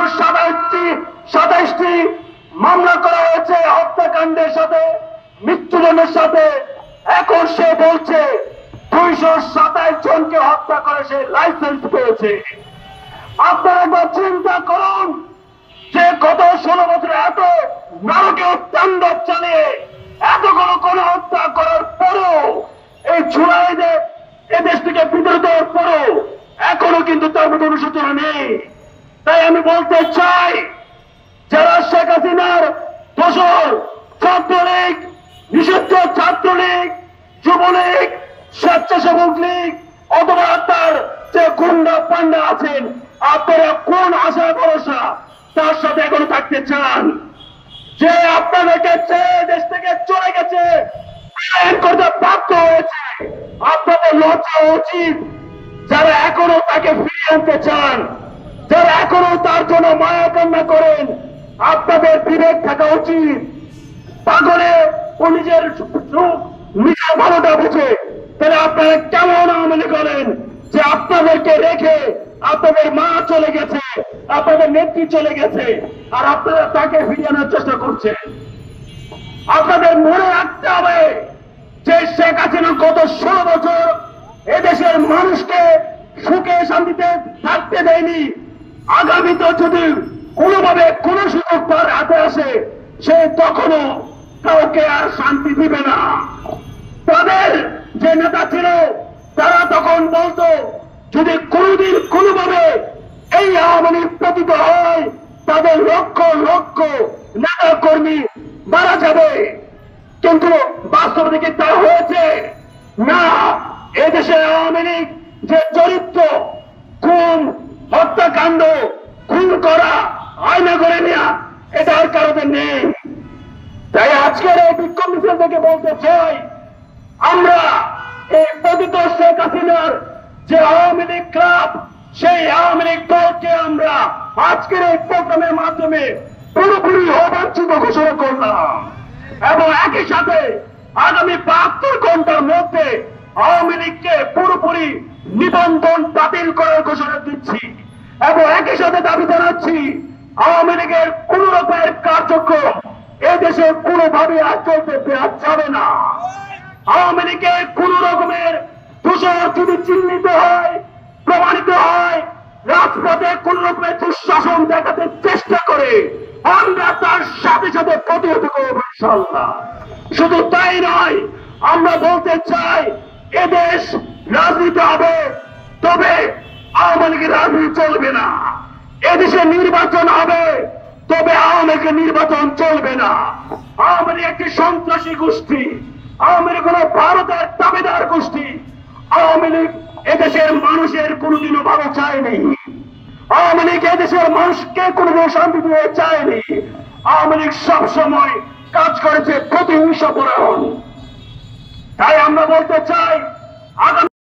227টি মামলা করা হয়েছে হত্যাকাণ্ডের সাথে, মৃত্যুদণ্ডের সাথে। এখন সে বলছে 227 জনকে হত্যা করে সে লাইসেন্স পেয়েছে। আপনারা একবার চিন্তা করুন যে গত 16 বছরে এত নারকীয় তাণ্ডব চালিয়ে এতগুলো গণহত্যা করার পরও, এই জুলাইদের এ দেশ থেকে বিতাড়িত হওয়ার পরও এখনো কিন্তু তার মতো অনুশোচনা নেই। তাই আমি বলতে চাই, যারা শেখ হাসিনার দোসর, ছাত্রলীগ, নিষিদ্ধ ছাত্রলীগ, যুবলীগ, স্বেচ্ছাসেবক লীগ অথবা তার যে গুন্ডা পান্ডা আছেন, আপনারা কোন আশা ভরসা তার সাথে এখনো থাকতে চান? যে আপনাদেরকে দেশ থেকে চলে গেছে, করতে বাধ্য হয়েছে, আপনাদের লজ্জা উচিত। যারা এখনো তাকে ফিরিয়ে আনতে চান, যারা এখনো তার জন্য মায়া কান্না করেন, আপনাদের বিবেক থাকা উচিত। পাগলে ও নিজের ভালোটা বুঝে, তাহলে আপনারা কেমন আমলে করেন যে আপনাদেরকে রেখে আপনাদের মা চলে গেছে, আপনাদের নেত্রী চলে গেছে, আর আপনারা তাকে ফিরিয়ে আনার চেষ্টা করছেন। আপনাদের মনে রাখতে হবে যে শেখ হাসিনা গত 16 বছর এদেশের মানুষকে সুখে শান্তিতে থাকতে দেয়নি। আগামীতে যদি কোনোভাবে কোন সুযোগ তার হাতে আসে, সে তখনও কাউকে আর শান্তি দিবে না। তাদের যে নেতা ছিল তারা তখন বলতো, যদি কোনদিন কোনোভাবে এই আওয়ামী লীগ পতিত হয়, তাদের লক্ষ লক্ষ নেতা কর্মী মারা যাবে। কিন্তু বাস্তব দিকে তা হয়েছে না। এদেশে আওয়ামী লীগ যে চরিত্র, খুন, হত্যাকাণ্ড, খুন করা, আয়না করে নেওয়া, এটা আর কারোতে নেই। তাই আজকের এই বিক্ষোভ মিছিল থেকে বলতে চাই, আমরা এই পতিত শেখ হাসিনার যে আওয়ামী লীগ ক্লাব, সেই আওয়ামী লীগ দলকে আমরা আজকের এই প্রোগ্রামের মাধ্যমে পুরোপুরি অবাঞ্ছিত ঘোষণা করলাম এবং একই সাথে আগামী 72 ঘন্টার মধ্যে আওয়ামী লীগকে পুরোপুরি নিবন্ধন বাতিল করার ঘোষণা দিচ্ছি এবং একই সাথে দাবি জানাচ্ছি, আওয়ামী লীগের কোন রকমের কার্যক্রম এদেশে কোনোভাবে আর চলতে দেওয়া যাবে না। আওয়ামী লীগের কোন রকমের দোষর যদি চিহ্নিত হয়, প্রমাণিত হয়, রাজপথে কোন রকমের দুঃশাসন দেখাতে চেষ্টা করে, আমরা তার সাথে সাথে প্রতিহত করব ইনশাআল্লাহ। শুধু তাই নয়, আমরা বলতে চাই, এদেশ রাজনীতি হবে, তবে আওয়ামী লীগের রাজনীতি চলবে না। এদেশে নির্বাচন হবে, তবে আওয়ামী লীগের নির্বাচন চলবে না। আওয়ামী লীগ একটি সন্ত্রাসী গোষ্ঠী, আওয়ামী লীগ হল ভারতের দাবিদার গোষ্ঠী। আওয়ামী লীগ এদেশের মানুষের কোনোদিনও ভালো চায়নি। আওয়ামী লীগ এদেশের মানুষকে কোনোদিন শান্তি দিয়ে চায়নি। আওয়ামী লীগ সবসময় কাজ করেছে প্রতিহিংসা পরায়ণ। তাই আমরা বলতে চাই, আগামী